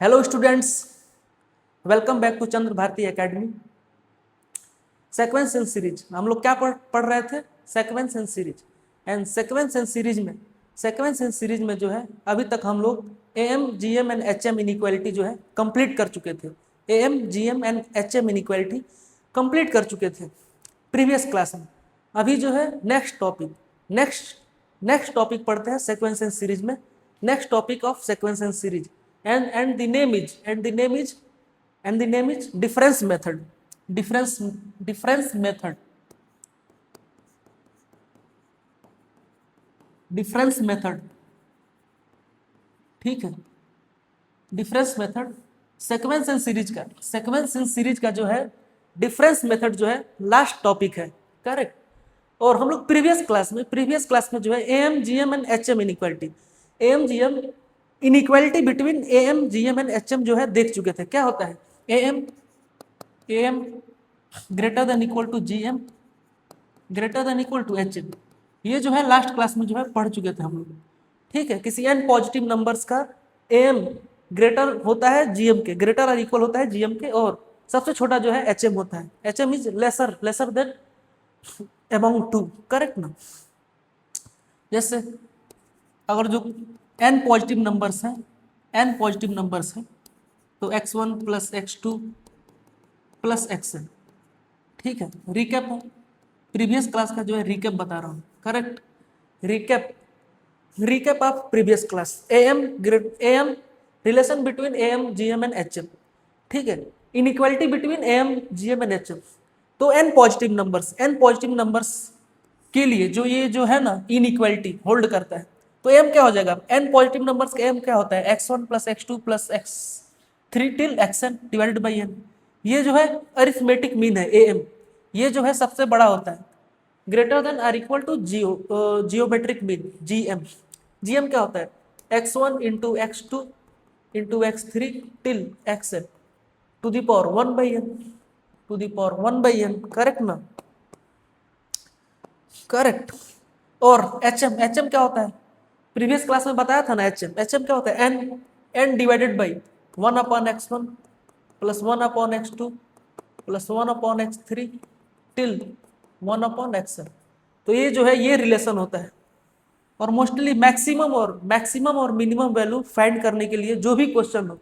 Hello students, welcome back to Chandra Bharti academy. Sequence and series हम लोग क्या पढ़ रहे थे? Sequence and series. And sequence and series में जो है अभी तक हम लोग AM GM and HM inequality जो है कंप्लीट कर चुके थे। AM GM and HM inequality complete कर चुके थे प्रीवियस क्लास में। अभी जो है नेक्स्ट टॉपिक पढ़ते हैं सीक्वेंस एंड सीरीज में। Next topic of sequence and series and the name is difference method। difference method, ठीक है। Difference method sequence and series का जो है डिफरेंस मेथड जो है लास्ट टॉपिक है, करेक्ट। और हम लोग प्रीवियस क्लास में जो है AM GM and HM inequality, AM GM inequality between AM GM and HM जो है देख चुके थे। क्या होता है? AM greater than equal to GM greater than equal to HM, ये जो है लास्ट क्लास में जो है पढ़ चुके थे हम लोग, ठीक है। किसी एन पॉजिटिव नंबर्स का एएम ग्रेटर होता है जीएम के, ग्रेटर और इक्वल होता है जीएम के, और सबसे छोटा जो है एचएम होता है। HM is lesser than among two, correct ना। जैसे अगर जो n पॉजिटिव नंबर्स हैं तो x1 plus x2 plus xn, ठीक है। रिकैप है, प्रीवियस क्लास का जो है रिकैप बता रहा हूँ, correct. Recap of previous class, am relation between AM GM and HM, ठीक है। Inequality between AM GM and HM. तो n पॉजिटिव नंबर्स के लिए ये जो है ना इनइक्वालिटी होल्ड करता है, तो एम क्या हो जाएगा? n पॉजिटिव नंबर्स का एम क्या होता है? x1 plus x2 plus x3 till xn divided by n। ये जो है अरिथमेटिक मीन है एम, ये जो है सबसे बड़ा होता है, ग्रेटर देन और equal to geometric mean GM. GM क्या होता है? x1 into x2 into x3 till xn to the power 1 by n, correct ना? करेक्ट। और एचएम क्या होता है? प्रीवियस क्लास में बताया था ना, एचएम क्या होता है? N divided by 1/x1 plus 1/x2 plus 1/x3 till 1/xn। तो ये जो है ये रिलेशन होता है। और मोस्टली मैक्सिमम और मिनिमम वैल्यू फाइंड करने के लिए जो भी क्वेश्चन हो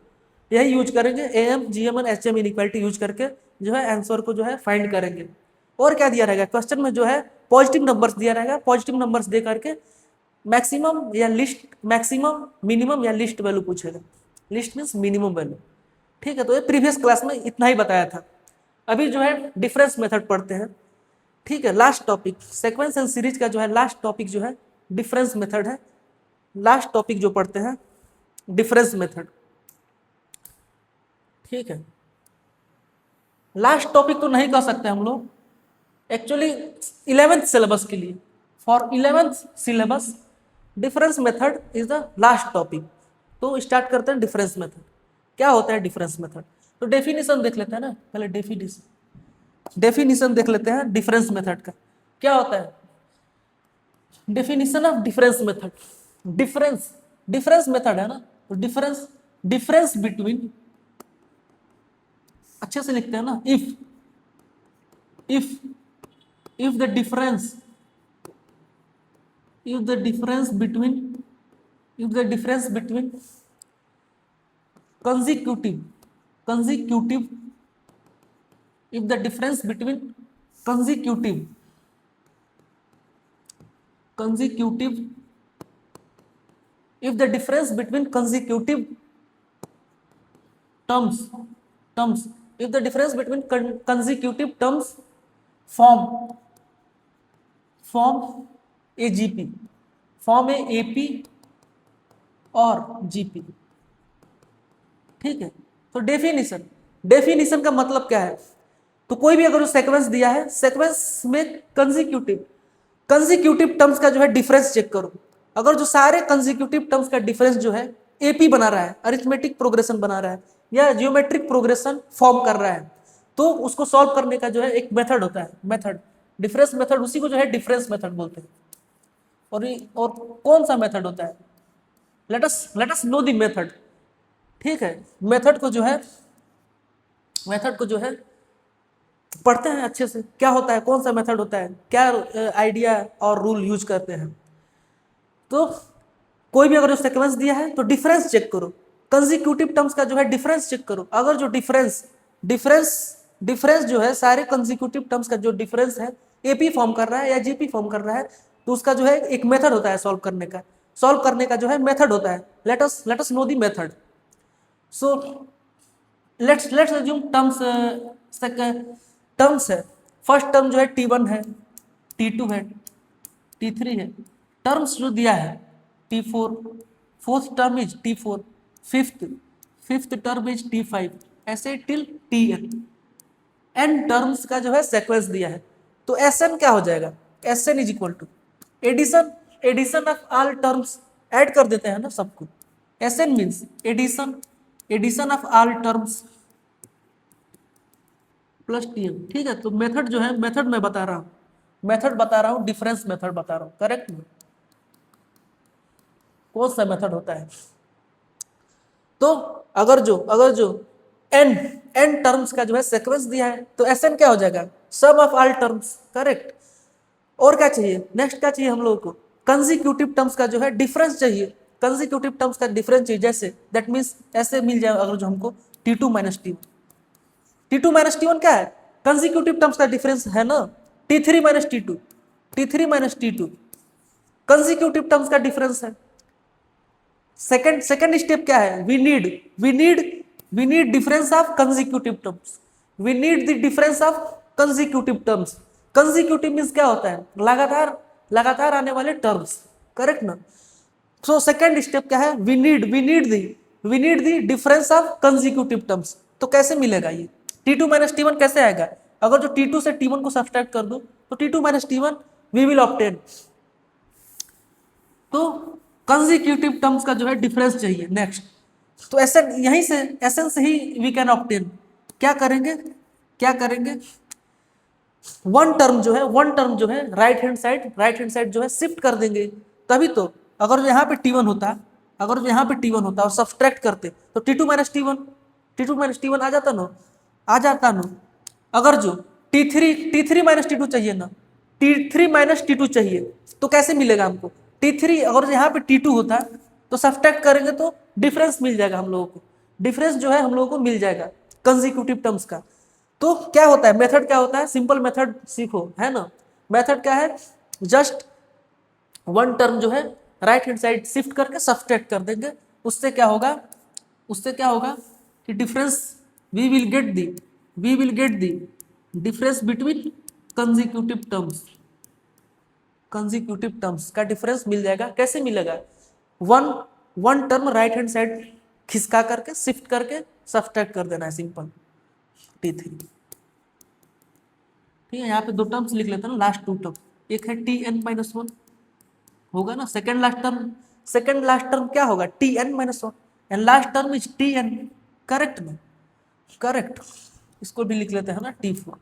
यही यूज करेंगे, am GM and HM inequality use करके जो है आंसर को जो है फाइंड करेंगे। और क्या दिया रहेगा क्वेश्चन में? जो है पॉजिटिव नंबर्स दिया रहेगा, पॉजिटिव नंबर्स दे करके मैक्सिमम या लिस्ट, मैक्सिमम मिनिमम या लिस्ट वैल्यू पूछेगा। लिस्ट मीन्स मिनिमम वैल्यू, ठीक है। तो ये प्रीवियस क्लास में इतना ही बताया था। अभी जो है डिफरेंस मेथड पढ़ते हैं, ठीक है। Last topic sequence and series का जो है लास्ट टॉपिक जो है डिफरेंस मेथड है। लास्ट टॉपिक जो पढ़ते हैं डिफरेंस मेथड, ठीक है। लास्ट टॉपिक तो नहीं कह सकते हम लोग, एक्चुअली 11th सिलेबस के लिए, for 11th syllabus difference method is the last topic. तो स्टार्ट करते हैं डिफरेंस मेथड। क्या होता है डिफरेंस मेथड? तो डेफिनेशन देख लेते हैं ना, पहले डेफिनेशन देख लेते हैं डिफरेंस मेथड का। क्या होता है definition of difference method? Difference method है ना, तो डिफरेंस बिटवीन, अच्छे से लिखते हैं ना, if the difference between consecutive if the difference between consecutive if the difference between consecutive terms if the difference between consecutive terms form AGP, form है AP और GP, ठीक है। तो डेफिनेशन का मतलब क्या है? तो कोई भी अगर सीक्वेंस दिया है, सीक्वेंस में कंसेक्यूटिव टर्म्स का जो है डिफरेंस चेक करो। अगर जो सारे कंसेक्यूटिव टर्म्स का डिफरेंस जो है AP बना रहा है, अरिथमेटिक प्रोग्रेशन बना रहा है या जियोमेट्रिक प्रोग्रेशन फॉर्म कर रहा है, तो उसको सॉल्व करने का जो है एक मेथड होता है, डिफरेंस मेथड, उसी को जो है डिफरेंस मेथड बोलते हैं। और कौन सा मेथड होता है? Let us know the method. ठीक है, मेथड को जो है पढ़ते हैं अच्छे से, क्या होता है, कौन सा मेथड होता है, क्या आइडिया और रूल यूज करते हैं। तो कोई भी अगर जो सीक्वेंस दिया है तो डिफरेंस चेक करो, कंसेक्यूटिव टर्म्स का जो है डिफरेंस चेक करो। अगर जो डिफरेंस जो है सारे कंसेक्यूटिव टर्म्स का जो डिफरेंस है एपी फॉर्म कर रहा है या जीपी फॉर्म कर रहा है, तो उसका जो है एक मेथड होता है सॉल्व करने का जो है मेथड होता है। Let us know the method. So let's assume terms है। फर्स्ट टर्म जो है T1 है, T2 है, T3 है। टर्म्स जो दिया है T4, fourth term is T4, fifth term is T5, ऐसे टिल Tn। एन टर्म्स का जो है सेक्वेंस दिया है, तो Sn क्या हो जाएगा, Sn is equal to addition of all terms, add कर देते हैं ना सबको। Sn means addition of all terms plus Tn। ठीक है, तो मेथड जो है, मेथड मैं बता रहा हूँ डिफरेंस मेथड बता रहा हूँ, करेक्ट में कौन सा मेथड होता है। तो अगर जो n टर्म्स का जो है सीक्वेंस दिया है तो Sn क्या हो जाएगा, सम ऑफ ऑल टर्म्स, करेक्ट। और क्या चाहिए, नेक्स्ट क्या चाहिए हम लोगों को, कंसेक्यूटिव टर्म्स का जो है डिफरेंस चाहिए, कंसेक्यूटिव टर्म्स का डिफरेंस चाहिए। जैसे दैट मीन्स ऐसे मिल जाएगा, अगर जो हमको T2 माइनस T1 क्या है, कंसेक्यूटिव टर्म्स का डिफरेंस है ना, T3 minus T2 consecutive terms का डिफरेंस है। सेकंड स्टेप क्या है, we need difference of consecutive terms, we need the difference of consecutive terms. Consecutive means क्या होता है, लगातार आने वाले टर्म्स, करेक्ट ना। सो सेकंड स्टेप क्या है, we need the difference of consecutive terms. तो कैसे मिलेगा ये, T2 माइनस T1 कैसे आएगा, अगर जो T2 से T1 को सब्सट्रैक्ट कर दो तो T2 minus T1 we will obtain. तो कंसेक्यूटिव टर्म्स का जो है डिफरेंस चाहिए नेक्स्ट, तो ऐसे यहीं से एसन से ही वी कैन ऑब्टेन। क्या करेंगे वन टर्म जो है राइट हैंड साइड जो है शिफ्ट कर देंगे, तभी तो। अगर यहाँ पे T1 होता और सब्सट्रैक्ट करते तो T2 माइनस T1 आ जाता ना। अगर जो T3 माइनस T2 चाहिए ना, T3 माइनस T2 चाहिए, तो कैसे मिलेगा हमको, T3 अगर यहाँ पे T2 होता तो सब्सट्रैक्ट करेंगे तो डिफरेंस मिल जाएगा हम लोगों को, डिफरेंस जो है हम लोगों को मिल जाएगा कंसेक्यूटिव टर्म्स का। तो क्या होता है, मेथड क्या होता है, सिंपल मेथड सीखो, है ना। मेथड क्या है, जस्ट वन टर्म जो है राइट हैंड साइड शिफ्ट करके सब्सट्रैक्ट कर देंगे, उससे क्या होगा कि difference we will get the difference between consecutive terms का डिफरेंस मिल जाएगा। कैसे मिलेगा, one term right hand side खिसका करके शिफ्ट करके सब्सट्रैक्ट कर देना है, सिंपल T3। ठीक है, यहाँ पे दो टर्म्स लिख लेते हैं ना, लास्ट टू टर्म, एक है Tn माइनस 1 होगा ना, सेकेंड लास्ट टर्म क्या होगा, Tn minus 1 and last term is Tn, correct ना, करेक्ट। इसको भी लिख लेते हैं ना T4।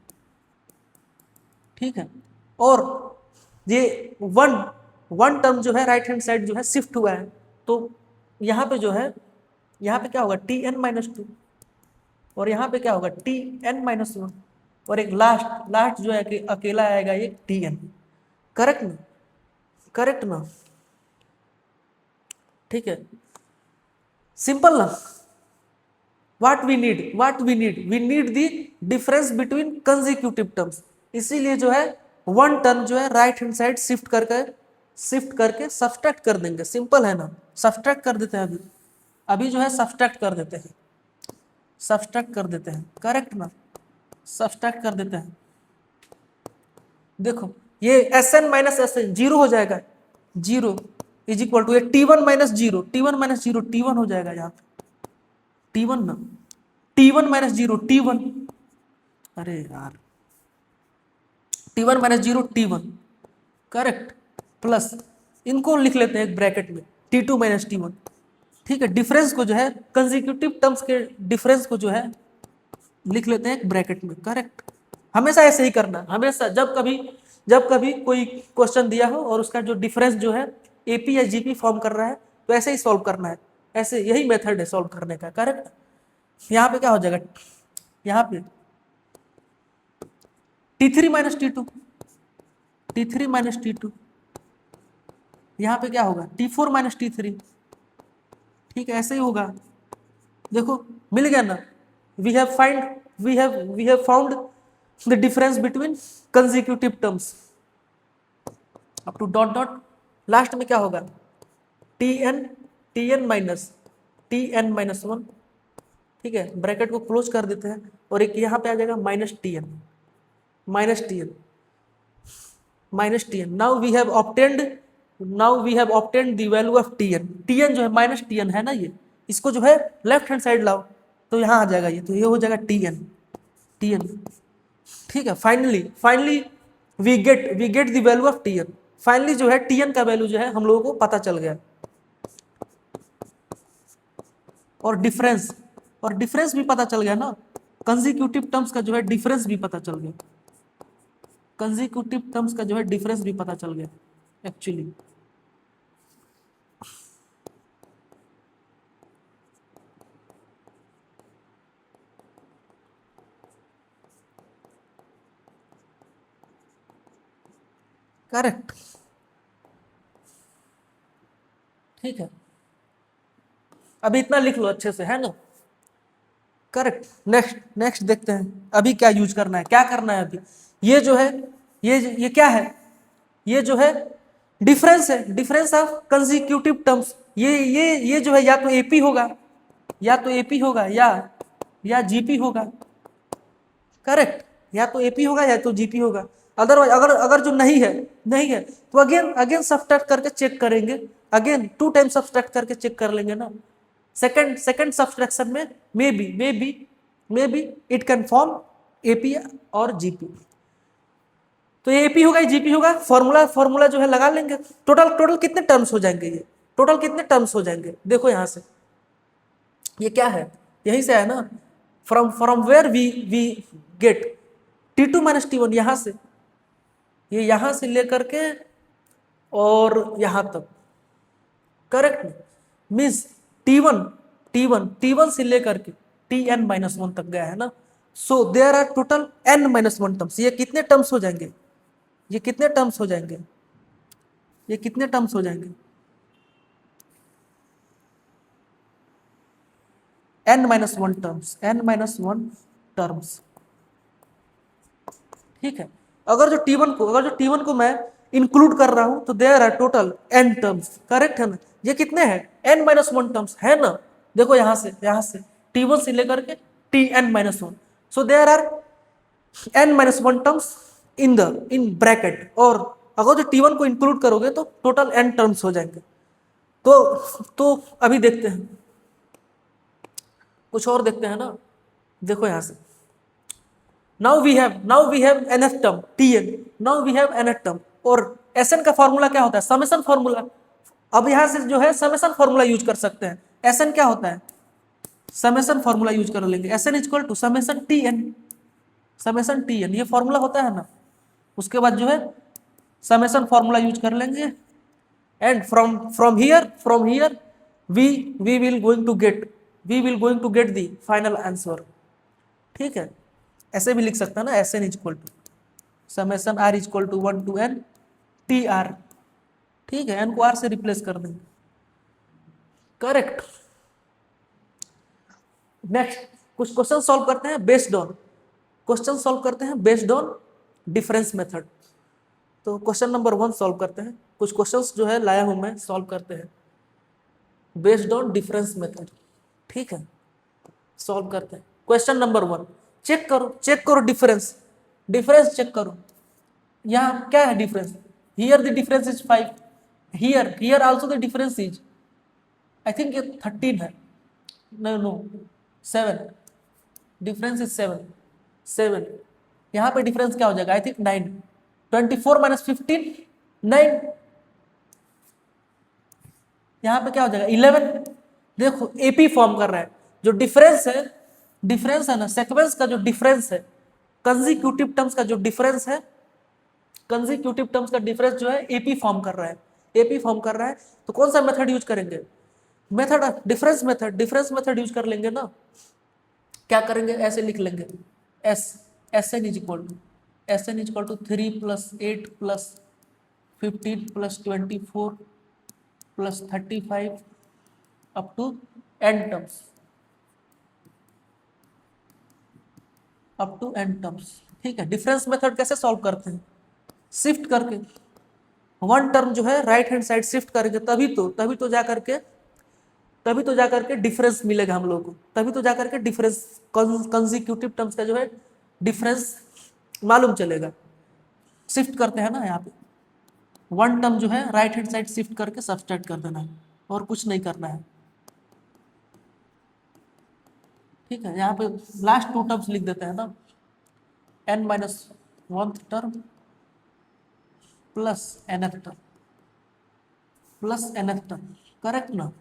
ठीक है, और ये वन टर्म जो है राइट हैंड साइड जो है शिफ्ट हुआ है, तो यहाँ पे क्या होगा Tn माइनस 2, और यहाँ पे क्या होगा Tn माइनस 1, और एक लास्ट जो है कि अकेला आएगा ये Tn, करेक्ट ना। ठीक है, सिंपल ना। What we need the difference between consecutive terms. इसीलिए जो है वन टर्म जो है राइट हैंड साइड शिफ्ट करके सब्सट्रैक्ट कर देंगे, सिंपल है ना। सब्सट्रैक्ट कर देते हैं, अभी जो है सब्सट्रैक्ट कर देते हैं, करेक्ट ना, सब्सट्रैक्ट कर देते हैं। देखो ये Sn माइनस Sn जीरो हो जाएगा, zero is equal to T1 minus zero T1 हो जाएगा यहाँ पे T1 माइनस जीरो T1, अरे यार T1 minus zero T1, correct, plus इनको लिख लेते हैं एक ब्रैकेट में T2 माइनस T1। ठीक है, डिफरेंस को जो है कंसेक्यूटिव टर्म्स के डिफरेंस को जो है लिख लेते हैं एक ब्रैकेट में, करेक्ट। हमेशा ऐसे ही करना, हमेशा जब कभी कोई क्वेश्चन दिया हो और उसका जो डिफरेंस जो है एपी या जीपी फॉर्म कर रहा है, तो ऐसे ही सॉल्व करना है। ऐसे यही मेथड है सॉल्व करने का, करेक्ट। यहाँ पे क्या हो जाएगा, यहाँ पे T3 minus T2, T3 minus T2, यहाँ पे क्या होगा T4 माइनस T3, ठीक है, ऐसे ही होगा। देखो मिल गया ना, we have find we have found the difference between consecutive terms up to dot dot, last में क्या होगा Tn माइनस 1, ठीक है, ब्रैकेट को क्लोज कर देते हैं, और एक यहाँ पे आ जाएगा minus Tn। Now we have obtained the value of Tn जो है माइनस Tn है ना, ये इसको जो है लेफ्ट हैंड साइड लाओ तो यहाँ आ जाएगा ये, तो ये हो जाएगा Tn, ठीक है। Finally we get the value of Tn, finally जो है Tn का वैल्यू जो है हम लोगों को पता चल गया, और डिफरेंस भी पता चल गया ना, कंसेक्यूटिव टर्म्स का जो है डिफरेंस भी पता चल गया, कंसेक्यूटिव टर्म्स का जो है डिफरेंस भी पता चल गया एक्चुअली। करेक्ट, ठीक है, अभी इतना लिख लो अच्छे से, है ना, करेक्ट। नेक्स्ट देखते हैं अभी क्या यूज करना है, क्या करना है अभी। ये जो है ये क्या है, ये जो है डिफरेंस है, डिफरेंस ऑफ कंसेक्यूटिव टर्म्स। ये जो है या तो एपी होगा या जीपी होगा, करेक्ट, या तो एपी होगा या तो जीपी होगा। अदरवाइज अगर जो नहीं है तो अगेन सब्ट्रैक्ट करके चेक करेंगे, अगेन 2 टाइम सब्ट्रैक्ट करके चेक कर लेंगे ना। सेकंड सब्ट्रैक्शन में may be it can form AP और जीपी। तो ये एपी होगा, जीपी होगा, फॉर्मूला जो है लगा लेंगे। टोटल कितने टर्म्स हो जाएंगे, ये टोटल कितने टर्म्स हो जाएंगे, देखो यहां से ये क्या है, यहीं से है ना, from where we get T2 minus T1, यहां से, ये यहां से लेकर के और यहां तक, करेक्ट, मीन्स T1 से लेकर के Tn माइनस 1 तक गया है ना। So there are total n minus 1 terms. ये कितने टर्म्स हो जाएंगे, ये कितने टर्म्स हो जाएंगे, ये कितने टर्म्स हो जाएंगे, n माइनस 1 टर्म्स, ठीक है। अगर जो T1 को मैं इंक्लूड कर रहा हूं तो there are total n terms, correct है ना। ये कितने हैं, n माइनस 1 टर्म्स है ना। देखो यहां से T1 से लेकर के Tn minus 1, so there are n minus 1 terms in bracket, और अगर जो T1 को इंक्लूड करोगे तो टोटल n टर्म्स हो जाएंगे। तो अभी देखते हैं, कुछ और देखते हैं ना। देखो यहां से now we have nth term Tn, now we have nth term, और Sn का फॉर्मूला क्या होता है, समेशन फॉर्मूला। अब यहां से जो है समेशन फॉर्मूला यूज कर सकते हैं। Sn क्या होता है, समेशन फॉर्मूला यूज कर लेंगे, Sn equal to summation Tn, ये फॉर्मूला होता है ना। उसके बाद जो है समेशन फॉर्मूला यूज कर लेंगे, and from here we will going to get the final answer, ठीक है। ऐसे भी लिख सकता है ना, Sn equal to summation r equal to 1 to n Tr, ठीक है, n को r से रिप्लेस कर देंगे, करेक्ट। नेक्स्ट कुछ क्वेश्चन सॉल्व करते हैं बेस्ड ऑन डिफरेंस मेथड। तो क्वेश्चन नंबर 1 सॉल्व करते हैं, कुछ क्वेश्चंस जो है लाया हूं मैं, सॉल्व करते हैं बेस्ड ऑन डिफरेंस मेथड, ठीक है, सॉल्व करते हैं। क्वेश्चन नंबर 1, चेक करो डिफरेंस चेक करो, यहाँ क्या है difference, here the difference is 5, here also the difference is, I think ये 13 है, नो 7, डिफरेंस इज 7, यहाँ पे डिफरेंस क्या हो जाएगा, आई थिंक 9, 24 माइनस 15 9, यहाँ पे क्या हो जाएगा 11। देखो एपी फॉर्म कर रहा है, जो डिफरेंस है ना, सीक्वेंस का जो डिफरेंस है, कंसेक्यूटिव टर्म्स का जो डिफरेंस है, जो है एपी फॉर्म कर रहा है, तो कौन सा मेथड यूज करेंगे, मेथड, डिफरेंस मेथड यूज कर लेंगे ना। क्या करेंगे, ऐसे लिख लेंगे, S S N is equal to three plus 8 plus 15 plus 24 plus 35 up to n terms, ठीक है। डिफरेंस मेथड कैसे सॉल्व करते हैं, शिफ्ट करके, वन टर्म जो है राइट हैंड साइड शिफ्ट करेंगे, तभी तो जाकर के डिफरेंस मिलेगा हम लोग को, तभी तो जाकर के डिफरेंस कंसेक्यूटिव टर्म्स का जो है डिफरेंस मालूम चलेगा। शिफ्ट करते हैं ना, यहाँ पे वन टर्म जो है राइट हैंड साइड शिफ्ट करके सब्सट्रैक्ट कर देना है, और कुछ नहीं करना है, ठीक है। यहाँ पे लास्ट टू टर्म्स लिख देते हैं ना, n minus one term plus nth term correct ना,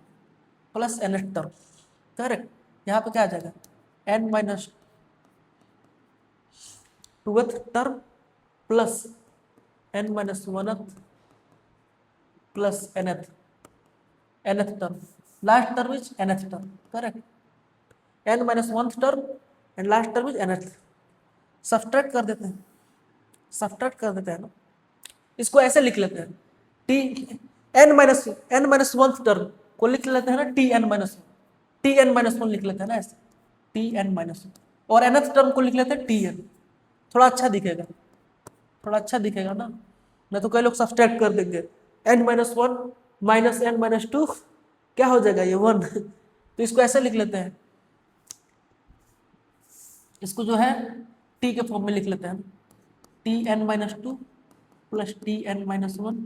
प्लस nth टर्म करेक्ट। यहाँ पे क्या आ जाएगा, n minus twoth term plus n minus one plus nth term, last term is nth term correct, n minus one term and last term is nth। Subtract कर देते हैं ना, इसको ऐसे लिख लेते हैं, T n minus one term को लिख लेते हैं ना, टी एन माइनस वन लिख लेते हैं ना ऐसे, टी एन माइनस वन, और nth टर्म को लिख लेते हैं टी एन, थोड़ा अच्छा दिखेगा ना, नहीं तो कई लोग सब्सट्रैक्ट कर देंगे, n minus one minus n minus two क्या हो जाएगा ये 1 तो इसको ऐसे लिख लेते हैं, इसको जो है t के फॉर्म में लिख लेते हैं, T n minus two plus T n minus one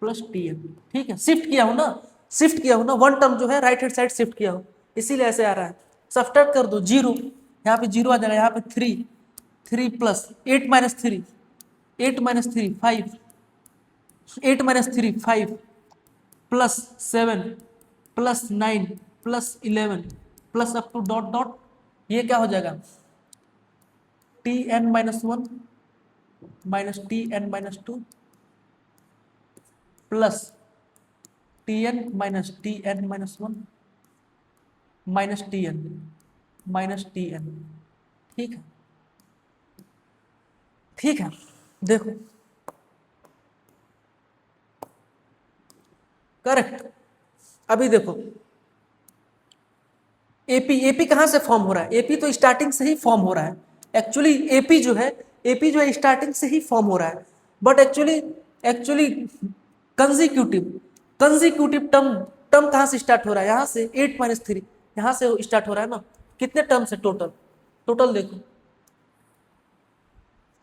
plus T n, ठीक है। शिफ्ट किया हूं ना, वन टर्म जो है राइट हैंड साइड शिफ्ट किया हूं, इसीलिए ऐसे आ रहा है। सब्सट्रैक्ट कर दो, जीरो, यहाँ पे जीरो आ जाएगा, यहाँ पे three plus 8 minus three 5 8 minus three 5 plus 7 plus 9 plus 11 plus up to dot dot, ये क्या हो जाएगा, T n minus one minus T n minus two plus T n minus one minus T n, ठीक है। देखो correct. अभी देखो AP कहां से फॉर्म हो रहा है, एपी तो स्टार्टिंग से ही फॉर्म हो रहा है, एक्चुअली एपी जो है स्टार्टिंग से ही फॉर्म हो रहा है, बट एक्चुअली कंजिक्यूटिव टर्म कहां से स्टार्ट हो रहा है, यहां से 8 माइनस थ्री, यहां से स्टार्ट हो रहा है ना। कितने टर्म्स है टोटल देखो,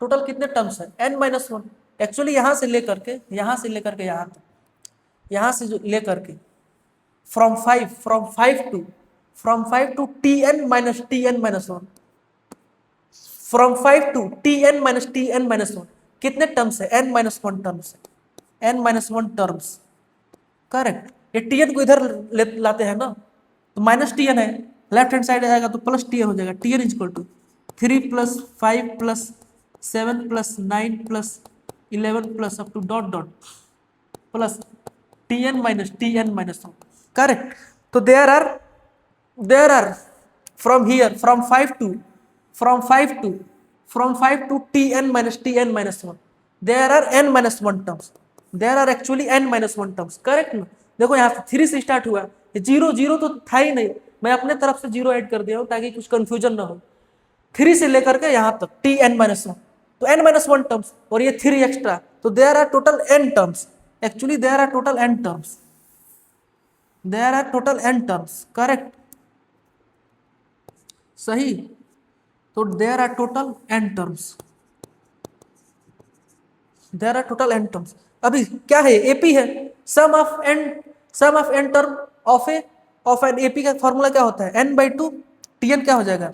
टोटल कितने टर्म्स है, n माइनस वन। एक्चुअली यहां से लेकर के यहां तक, यहां से जो लेकर के from five to T n minus one, from 5 to T n minus one, कितने टर्म्स है, n minus one terms correct. ये टी एन को इधर लाते हैं ना, तो माइनस टी एन है, लेफ्ट हैंड साइड आएगा तो प्लस टी एन हो जाएगा, T n is equal to 3 plus 5 plus 7 plus 9 plus 11 plus up to dot dot plus T n minus one correct. तो there are from here from 5 to T n minus one, there are n minus one terms, there are actually n minus one terms correct ना। देखो यहाँ से 3 से start हुआ, zero तो था ही नहीं, मैं अपने तरफ से जीरो ऐड कर दिया हूँ ताकि कुछ कंफ्यूजन ना हो। 3 से लेकर के यहाँ तक टी एन माइनस वन, तो n माइनस वन टर्म्स और ये 3 एक्स्ट्रा, तो there are total n terms, actually there are total n terms correct, सही। तो there are total n terms, अभी क्या है, एपी है, sum of n term of an AP का फॉर्मूला क्या होता है, n by two T n, क्या हो जाएगा,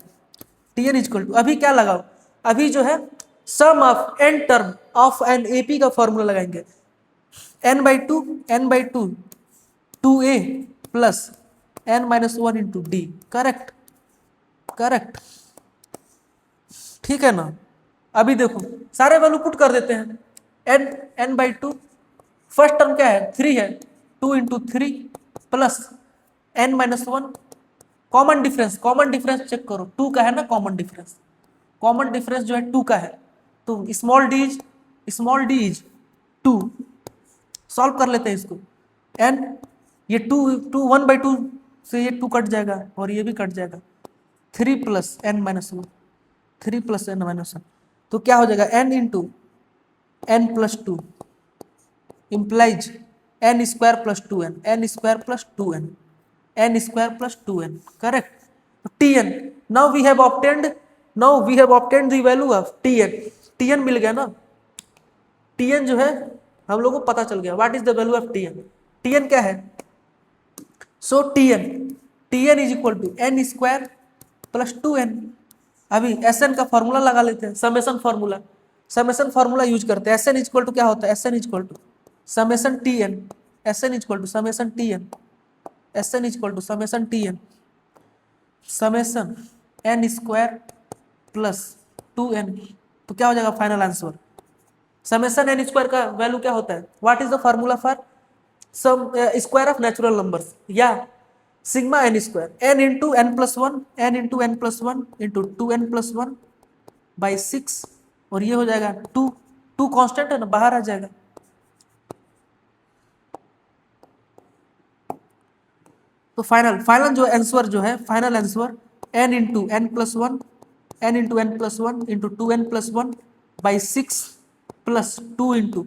टी एन इक्वल टू, अभी क्या लगाओ, अभी जो है sum of n term of an AP का फॉर्मूला लगाएंगे, n by two 2a plus n minus one into d correct, ठीक है ना। अभी देखो सारे वैल्यू पुट कर देते हैं, n by two, first term क्या है, 3 है, 2 into three plus n minus one, common difference check करो, 2 का है ना कॉमन डिफरेंस जो है 2 का है, तो स्मॉल डी इज 2। सॉल्व कर लेते हैं इसको। एन, ये 1/2 से ये 2 कट जाएगा और ये भी कट जाएगा। 3 plus n minus one, 3 plus n minus one, तो क्या हो जाएगा n into n plus two implies n square plus 2n, n square plus 2n, n square plus 2n, correct? tn, now we have obtained the value of tn, tn मिल गया ना, tn जो है हम लोगों को पता चल गया, what is the value of tn, tn क्या है, so tn is equal to n square plus 2n। अभी Sn का फॉर्मूला लगा लेते हैं, समेशन फॉर्मूला यूज करते हैं। Sn इक्वल टू क्या होता है, Sn equal to summation tn, Sn equal to summation tn, Sn equal to summation tn, summation n square plus 2n, तो क्या हो जाएगा final answer. Summation n square का वैल्यू क्या होता है, what is the formula for sum square of natural numbers, या sigma n square, n into n plus one, n into n plus one into 2n plus one by 6, और ये हो जाएगा 2 constant है ना, बाहर आ जाएगा। तो फाइनल जो आंसर जो है, final answer n into n plus one, n into n plus one into 2n plus one by 6 plus 2 into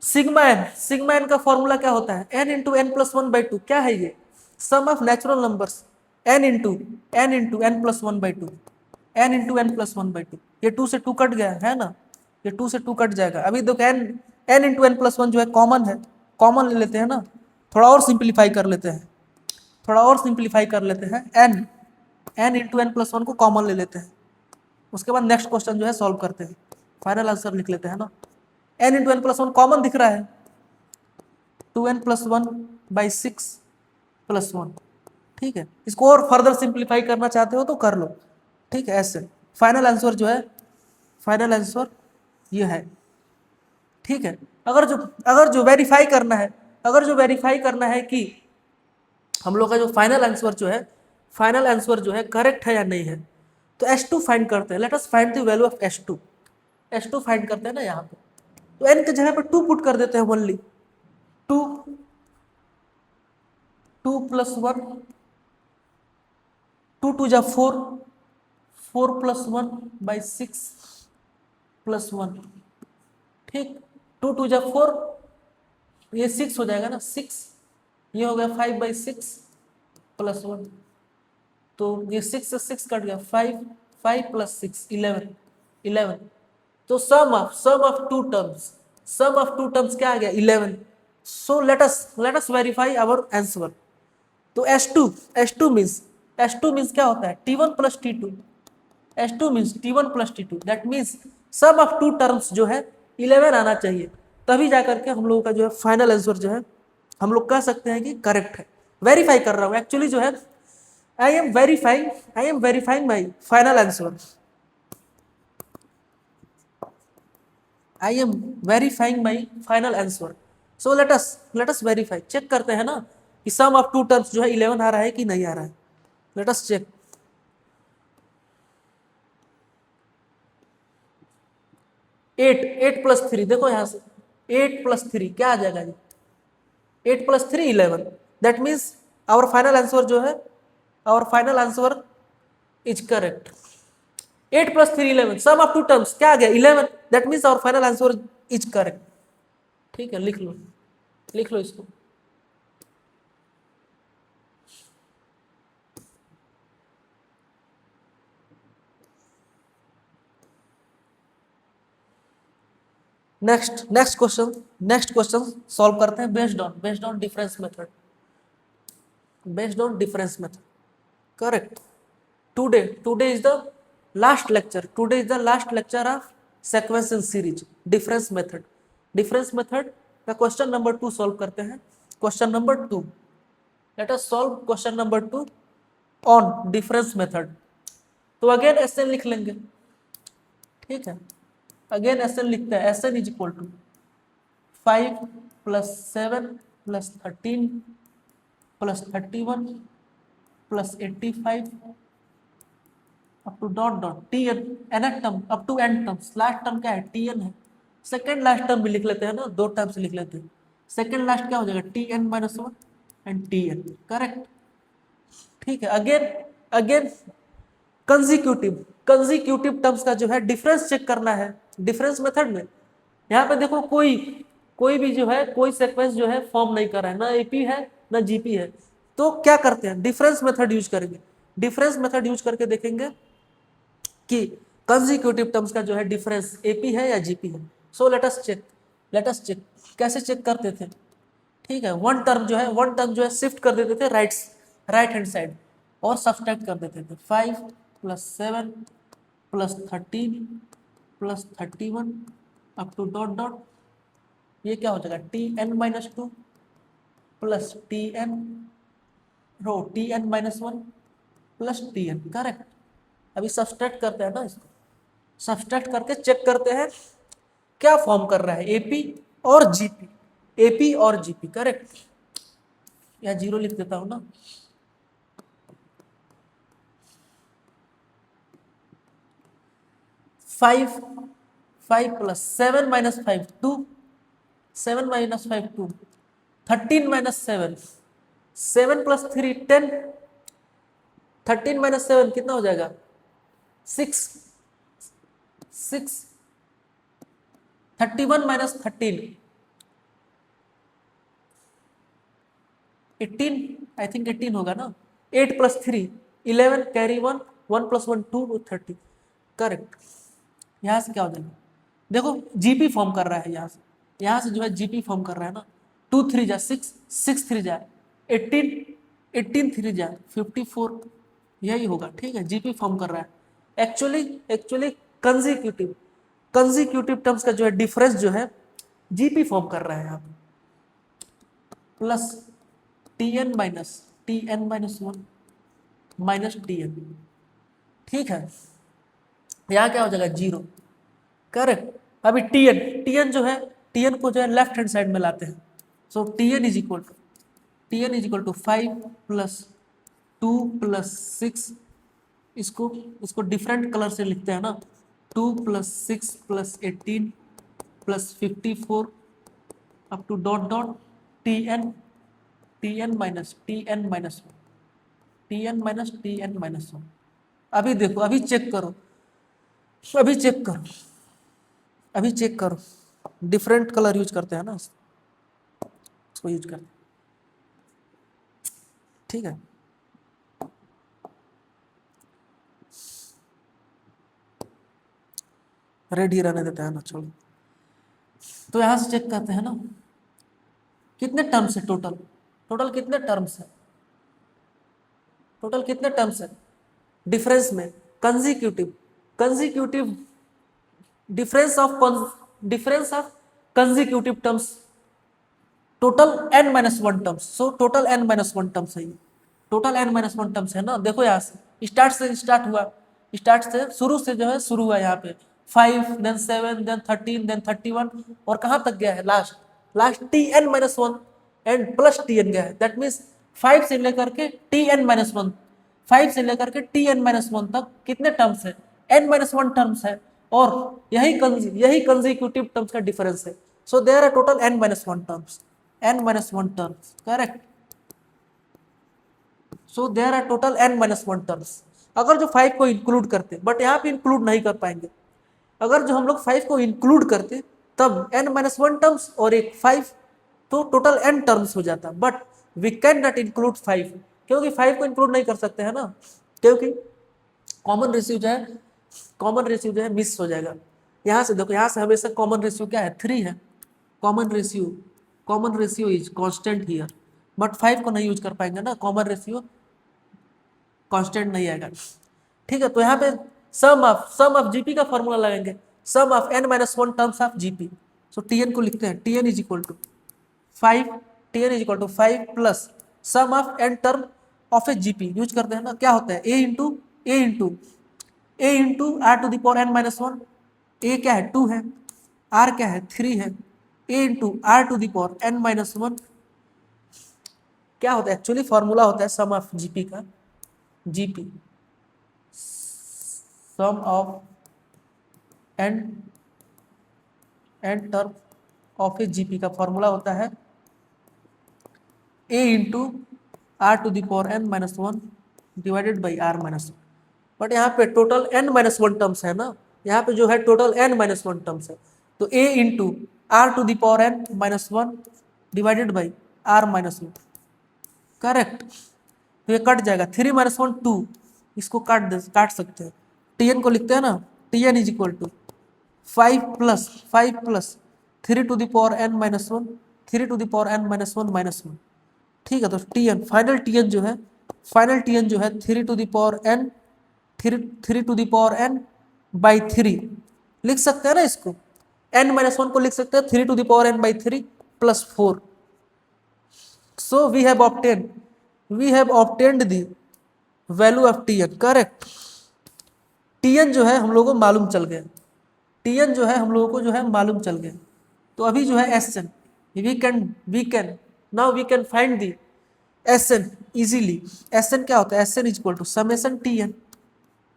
sigma n का फॉर्मूला क्या होता है, n into n plus one by two, क्या है ये, sum of natural numbers, n into n plus one by two, n into n plus one by two, ये 2 से 2 cut गया है ना, ये 2 से 2 कट जाएगा। अभी देखो n into n plus one जो है कॉमन ले लेते हैं ना, थोड़ा और सिंप्लीफाई कर लेते हैं, n into n plus one को कॉमन ले लेते हैं, उसके बाद नेक्स्ट क्वेश्चन जो है सॉल्व करते हैं, फाइनल आंसर लिख लेते हैं ना। n into n plus one common दिख रहा है, 2n plus one by 6 plus one, ठीक है। इसको और फर्दर सिंप्लीफाई करना चाहते हो तो कर लो, ठीक है। ऐसे फाइनल आंसर जो है, फाइनल आंसर ये है, ठीक है। अगर जो वेरीफाई करना है कि हम लोग का जो फाइनल आंसर जो है करेक्ट है या नहीं है, तो S2 फाइंड करते हैं। Let us find the value of S2 find करते हैं ना यहाँ पे, तो n के जगह पे 2 पुट कर देते हैं, ओनली 2 प्लस वन, 2 टू जा 4, 4 plus one by 6 plus one, ठीक। 2 टू जा 4, ये 6 हो जाएगा ना, 6, ये हो गया 5 बाई 6 प्लस वन, तो ये 6 से 6 कट गया, 5 प्लस 6 11, तो सम ऑफ टू टर्म्स क्या आ गया 11। So let us verify our answer. तो S2 मीन्स क्या होता है, T1 plus T2, S2 means T1 plus T2, that means sum of two terms जो है 11 आना चाहिए, तभी जाकर के हम लोगों का जो है फाइनल आंसर जो है हम लोग कह सकते हैं कि करेक्ट है। वेरीफाई कर रहा हूँ एक्चुअली जो है, I am verifying my final answer, I am verifying my final answer. So let us verify, check करते हैं ना कि सम ऑफ टू टर्म्स जो है 11 आ रहा है कि नहीं आ रहा है। Let us check. 8 प्लस 3, देखो यहाँ से 8 प्लस 3 क्या आ जाएगा जी, 8 plus 3 11, that means our final answer जो है, our final answer is correct. 8 plus 3 11, sum of two terms क्या आ गया 11, that means our final answer is correct, ठीक है। लिख लो इसको। नेक्स्ट क्वेश्चन सॉल्व करते हैं based on difference method, correct. Today is the last lecture of sequential series difference method का क्वेश्चन नंबर 2 सॉल्व करते हैं। Question number 2, late us solve question number 2 on difference method. तो again Sn लिख लेंगे, ठीक है। अगेन Sn लिखते हैं, Sn is equal to 5 plus 7 plus 13 plus 31 plus 85 up to dot dot T n, nth term up to n terms, last term क्या है T n है, सेकेंड लास्ट टर्म भी लिख लेते हैं ना, दो टर्म से लिख लेते हैं, सेकेंड लास्ट क्या हो जाएगा T n minus one and T n, correct. ठीक है, again again consecutive, consecutive terms का जो है डिफरेंस चेक करना है डिफरेंस मेथड में। यहाँ पे देखो कोई कोई भी जो है कोई सीक्वेंस जो है फॉर्म नहीं कर रहा है, ना एपी है ना जीपी है, तो क्या करते हैं डिफरेंस मेथड यूज करेंगे, डिफरेंस मेथड यूज करके देखेंगे कि कंजिक्यूटिव टर्म्स का जो है डिफरेंस एपी है या जीपी है। सो लेट अस चेक कैसे चेक करते थे। ठीक है, वन टर्म जो है शिफ्ट कर देते थे राइट हैंड साइड और सब्सट्रैक्ट कर देते थे, 5 plus 7 plus 13 plus 31 up to dot dot, ये क्या हो जाएगा T n minus two plus T n row T n minus one plus T n, correct. अभी सब्सट्रैक्ट करते हैं ना, इसको सब्सट्रैक्ट करके चेक करते हैं क्या फॉर्म कर रहा है एपी और जीपी, एपी और जीपी, करेक्ट। या जीरो लिख देता हूं ना, फाइव प्लस 7 - 5 2, 7 - 5 2, 13 - 7 प्लस 3 10, 13 - 7 कितना हो जाएगा 6, 31 - 13 18, आई थिंक 18 होगा ना, 8 प्लस 3 11, कैरी 1, 1 प्लस 1 2, 30, करेक्ट। यहाँ से क्या हो जाएगा, देखो जीपी फॉर्म कर रहा है, यहाँ से जो है जीपी फॉर्म कर रहा है ना, 2 3 जा 6, 6 3 जा 18, 18 3 जा 54, यही होगा। ठीक है, जीपी फॉर्म कर रहा है। एक्चुअली कंजिक्यूटिव कंजिक्यूटिव टर्म्स का जो है डिफरेंस जो है जीपी फॉर्म कर रहा है यहाँ पे, plus T n minus one minus T n. ठीक है, यहाँ क्या हो जाएगा जीरो, करेक्ट। अभी टी एन जो है टी एन को जो है लेफ्ट हैंड साइड में लाते हैं, so t n is equal to 5 plus 2 plus 6, इसको डिफरेंट कलर से लिखते हैं ना, 2 plus 6 plus 18 plus 54 up to dot dot T n minus T n minus one. अभी देखो, अभी चेक करो, डिफरेंट कलर यूज करते हैं ना, इसको यूज करते हैं। ठीक है, रेड ही रहने देते हैं ना, छोड़ो। तो यहां से चेक करते हैं ना कितने टर्म्स है, टोटल कितने टर्म्स है डिफरेंस में, consecutive difference of consecutive terms total n-1 terms. So total n-1 terms है, ये टोटल n-1 टर्म्स है ना। देखो यहाँ से स्टार्ट से शुरू हुआ यहाँ पे 5 देन 7 देन 13 देन 31 और कहाँ तक गया है last tn-1 and plus tn गया है, दैट मीन्स 5 से लेकर के tn-1, 5 से लेकर के tn-1 तक कितने टर्म्स है, n-1 टर्म्स है, और यही कंजिक्यूटिव टर्म्स का डिफरेंस है। So there are total n-1 terms, correct. So there are total n-1 terms. अगर जो 5 को इंक्लूड करते, बट यहाँ पे इंक्लूड नहीं कर पाएंगे, अगर जो हम लोग 5 को इंक्लूड करते तब n-1 टर्म्स और एक 5, तो टोटल n टर्म्स हो जाता, but we can not include 5, क्योंकि 5 को इंक्लूड नहीं कर सकते हैं ना, क्योंकि कॉमन रेशियो जो है मिस हो जाएगा। यहाँ से देखो, यहाँ से हमेशा कॉमन रेशियो क्या है 3 है, common ratio is constant here, but 5 को नहीं यूज कर पाएंगे ना, कॉमन रेशियो कांस्टेंट नहीं आएगा। ठीक है, तो यहाँ पे सम ऑफ जीपी का फॉर्मूला लगाएंगे, sum of n-1 terms of GP. So TN को लिखते हैं, TN is equal to 5 plus sum of n term of a GP, use करते हैं ना, क्या होता है a into r to the power n-1, a क्या है 2 है, आर क्या है 3 है, a into r to the power n-1 क्या होता है एक्चुअली, फॉर्मूला होता है सम ऑफ जीपी का, GP sum of n term of a GP का फॉर्मूला होता है a into r to the power n minus one divided by r minus one. But यहाँ पे total n minus one terms है ना, यहाँ पे जो है total n minus one terms है, तो a into r to the power n minus one divided by r minus one. Correct, तो ये कट जाएगा, 3 माइनस वन 2, इसको काट सकते हैं, tn को लिखते हैं ना, tn is equal to 5 plus 3 to the power n minus one, 3 to the power n minus one minus one. ठीक है, तो tn फाइनल tn जो है, फाइनल tn जो है 3 to the power n, 3 to the power n by 3 लिख सकते हैं ना इसको, n माइनस वन को लिख सकते हैं 3 to the power n by 3 plus 4। So we have obtained the value of tn। Correct, tn जो है हम लोगों को मालूम चल गया, tn जो है हम लोगों को जो है मालूम चल गया। तो अभी जो है Sn, we can find the Sn easily. Sn क्या होता है, Sn is equal to summation tn,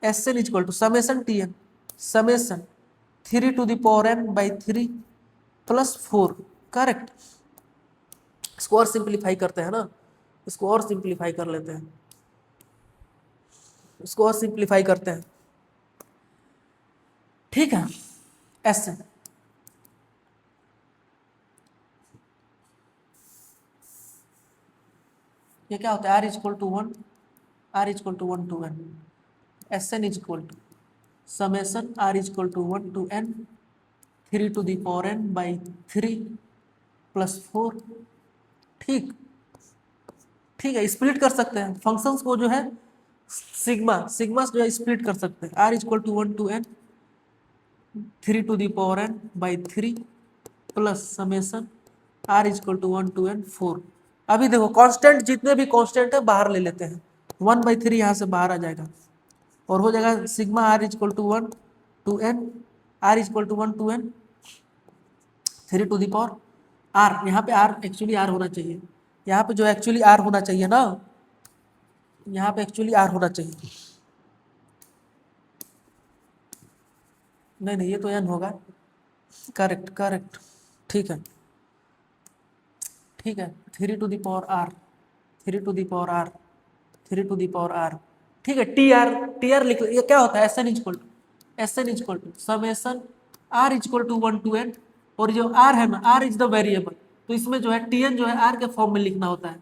Sn is equal to summation tn, summation 3 to the power n by 3 plus 4। Correct, इसको और सिंप्लीफाई करते हैं ना, इसको और सिंप्लीफाई कर लेते हैं, इसको और सिंप्लीफाई करते हैं। ठीक है, Sn ये क्या होता है, r is equal to 1, r is equal to 1 to n, Sn is equal to summation r is equal to 1 to n 3 to the power n by 3 plus 4। ठीक, ठीक है, स्प्लिट कर सकते हैं फंक्शंस को जो है, सिग्मा जो है स्प्लिट कर सकते हैं, r is equal to 1 to n 3 to the power n by 3 plus summation r is equal to 1 to n 4। अभी देखो कांस्टेंट, जितने भी कांस्टेंट है बाहर ले लेते हैं, 1 बाई 3 यहाँ से बाहर आ जाएगा और हो जाएगा sigma r is equal to 1 to n, r is equal to 1 to n 3 to the power r। यहाँ पे r एक्चुअली r होना चाहिए, यहाँ पे जो एक्चुअली r होना चाहिए ना, यहाँ पे एक्चुअली r होना चाहिए, नहीं ये तो n होगा। करेक्ट करेक्ट, ठीक है ठीक है, 3 to the power r, 3 to the power r, 3 to the power r। ठीक है, टी आर लिख, ये क्या होता है, Sn is equal to summation r is equal to 1 to n, और जो r है ना, r इज द वेरिएबल, तो इसमें जो है tn जो है r के फॉर्म में लिखना होता है।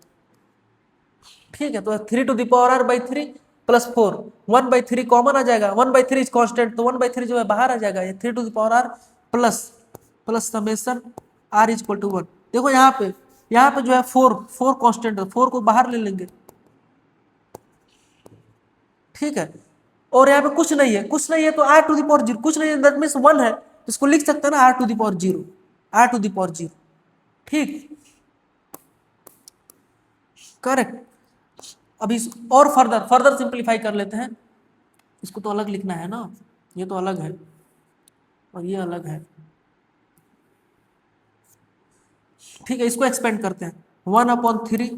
ठीक है, तो 3 to the power r by 3 plus 4, 1 by 3 common आ जाएगा, 1 बाई 3 इज कॉन्स्टेंट, तो 1 बाई 3 जो है बाहर आ जाएगा, ये 3 to the power r plus summation r is equal to 1। देखो यहाँ पे जो है 4 कॉन्स्टेंट है, 4 को बाहर ले लेंगे। ठीक है, और यहाँ पे कुछ नहीं है तो r टू द पावर 0 कुछ नहीं है, दैट मीन्स 1 है, तो इसको लिख सकते हैं ना r to the power 0, r to the power 0। ठीक, करेक्ट। अभी और फर्दर सिंप्लीफाई कर लेते हैं, इसको तो अलग लिखना है ना, ये तो अलग है और ये अलग है। ठीक है, इसको एक्सपेंड करते हैं, 1/3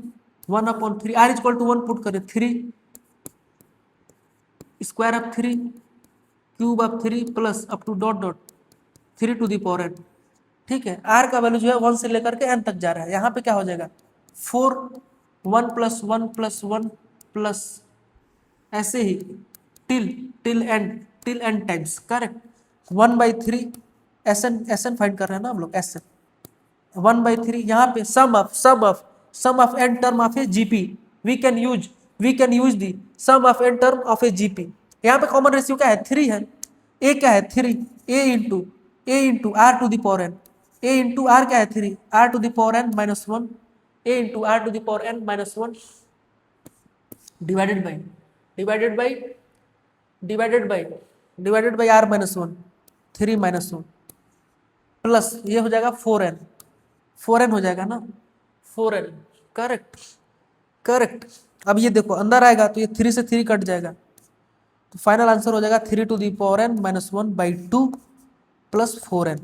r is equal to 1 put करें, 3 square of 3 cube of 3 plus up to dot 3 to the power n। ठीक है, r का वैल्यू जो है 1 से लेकर के n तक जा रहा है, यहाँ पे क्या हो जाएगा 4, 1 प्लस 1 प्लस 1 प्लस ऐसे ही till n times. Correct, 1/3 Sn find कर रहे हैं ना हम लोग, Sn 1/3, यहाँ पे sum of n term of a GP, we can use the sum of n term of a GP. यहाँ पे कॉमन रेशियो क्या है, 3 है, a क्या है 3, a into r to the power n, a into r क्या है 3, r to the power n minus 1, a into r to the power n minus 1 divided by r minus 1, 3 minus 1 plus ये हो जाएगा 4n हो जाएगा ना, 4n। Correct. अब ये देखो अंदर आएगा तो ये 3 से 3 कट जाएगा, तो फाइनल आंसर हो जाएगा 3 to the power n minus 1 by 2 plus 4n।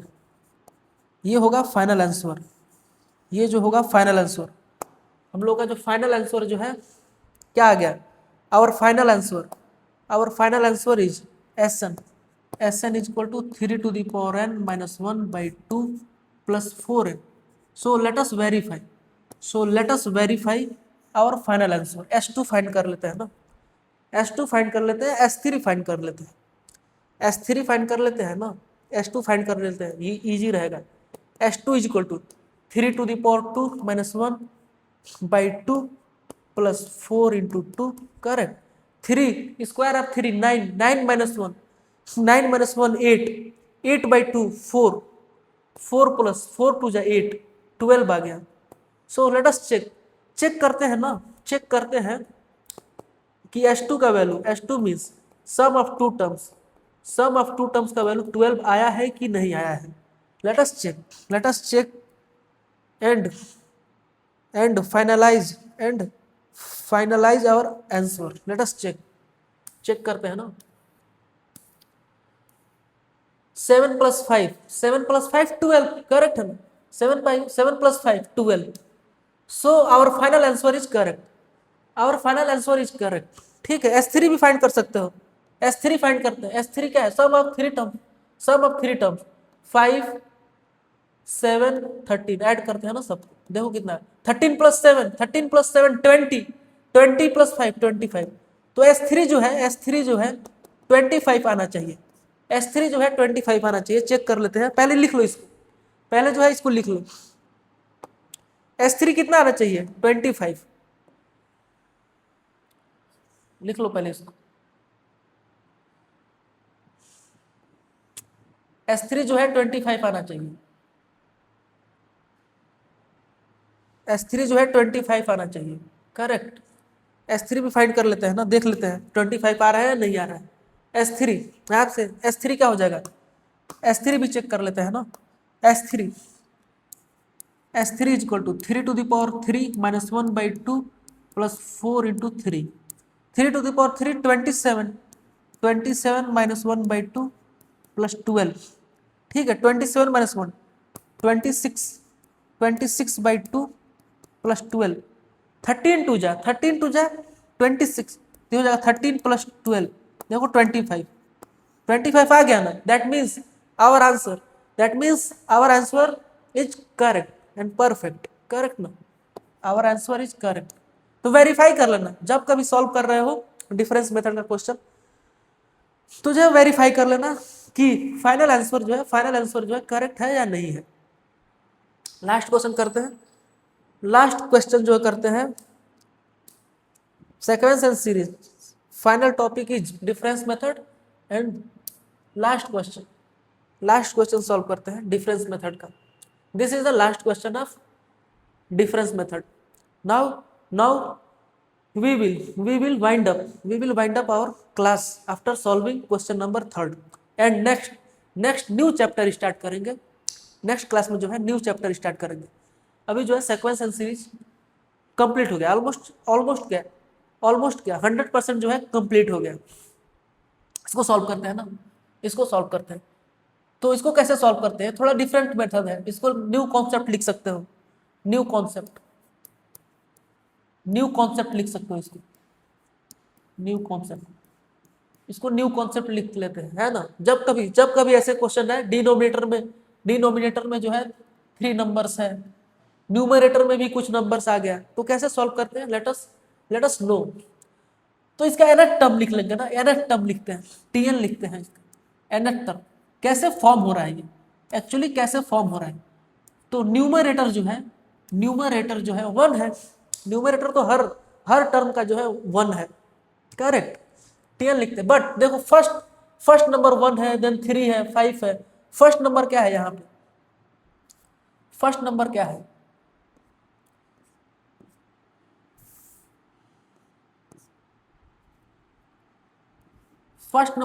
ये होगा फाइनल आंसर, ये जो होगा फाइनल आंसर। हम लोग का जो फाइनल आंसर जो है क्या आ गया, our final answer is Sn is equal to 3 to the power n minus 1 by 2 plus 4n. So let us verify our final answer. S2 find कर लेते हैं ना, S2 फाइंड कर लेते हैं, S3 फाइंड कर लेते हैं, S3 फाइंड कर लेते हैं ना, S2 फाइंड कर लेते हैं, ये इजी रहेगा। S2 is equal to 3 to the power 2 minus 1 by 2 plus 4 into 2, correct। 3 square of 3 9, 9 minus 1, 9 minus 1 8, 8 by 2 4, 4 plus 4 to 8, 12 आ गया। सो लेट अस चेक करते हैं ना, चेक करते हैं कि S2 का value, S2 means sum of two terms का value 12 आया है कि नहीं आया है। Let us check and finalise our answer. Let us check करते हैं ना। 7 plus 5 12, करेक्ट है ना, 7 plus 5 12। So our final answer is correct, ठीक है। S3 भी फाइंड कर सकते हो, S3 फाइंड करते हैं। S3 क्या है, sum of three terms 5 7 13 add करते हैं ना सब, देखो कितना 13 plus 7 20, 20 plus 5 25। तो S3 जो है 25 आना चाहिए, S3 जो है 25 आना चाहिए। चेक कर लेते हैं, पहले लिख लो इसको, पहले जो है इसको लिख लो। S3 कितना आना चाहिए, 25 लिख लो पहले इसको। S3 जो है 25 आना चाहिए, S3 जो है 25 आना चाहिए, करेक्ट। S3 भी फाइंड कर लेते हैं ना, देख लेते हैं 25 आ रहा है या नहीं आ रहा है। S3 यहाँ से S3 क्या हो जाएगा, S3 भी चेक कर लेते हैं ना। S3 is equal to 3 to the power 3 minus 1 by 2 plus 4 into 3, 3 to the power 3 27 minus 1 by 2 plus 12, ठीक है। 27 minus 1 26 by 2 plus 12, 13 टू जा 26, तो हो जाएगा 13 plus 12, देखो 25 आ गया ना। That means our answer is correct and perfect, correct ना, आवर आंसर इज करेक्ट। तो वेरीफाई कर लेना, जब कभी सॉल्व कर रहे हो डिफरेंस मेथड का क्वेश्चन, तो जो वेरीफाई कर लेना कि फाइनल आंसर जो है करेक्ट है या नहीं है। लास्ट क्वेश्चन करते हैं, लास्ट क्वेश्चन जो करते हैं sequence and series. Final topic is difference method and last question solve करते हैं डिफरेंस मेथड का। This is the last question of difference method. Now we will wind up our class after solving question number 3rd and next new chapter start करेंगे। Next class में जो है new chapter start करेंगे। अभी जो है sequence and series complete हो गया, ऑलमोस्ट क्या 100% जो है कंप्लीट हो गया। इसको सॉल्व करते हैं ना, तो इसको कैसे सॉल्व करते हैं, थोड़ा डिफरेंट मेथड है। इसको न्यू कॉन्सेप्ट लिख सकते हो, न्यू कॉन्सेप्ट लिख सकते हो, इसको न्यू कॉन्सेप्ट लिख लेते हैं, है ना। जब कभी ऐसे क्वेश्चन है डिनोमिनेटर में जो है 3 नंबर्स है, न्यूमरेटर में भी कुछ नंबर्स आ गया, तो कैसे सॉल्व करते हैं, लेट अस नो। तो इसका nth टर्म लिख लेंगे ना, nth टर्म लिखते हैं, tn लिखते हैं इसका nth टर्म। कैसे फॉर्म हो रहा है ये, एक्चुअली कैसे फॉर्म हो रहा है, तो न्यूमरेटर जो है 1 है, न्यूमरेटर तो हर टर्म का जो है 1 है, करेक्ट। tn लिखते हैं, बट देखो फर्स्ट नंबर 1 है, देन 3 है, 5 है। फर्स्ट नंबर क्या है, यहाँ पे फर्स्ट नंबर क्या है, फर्स्ट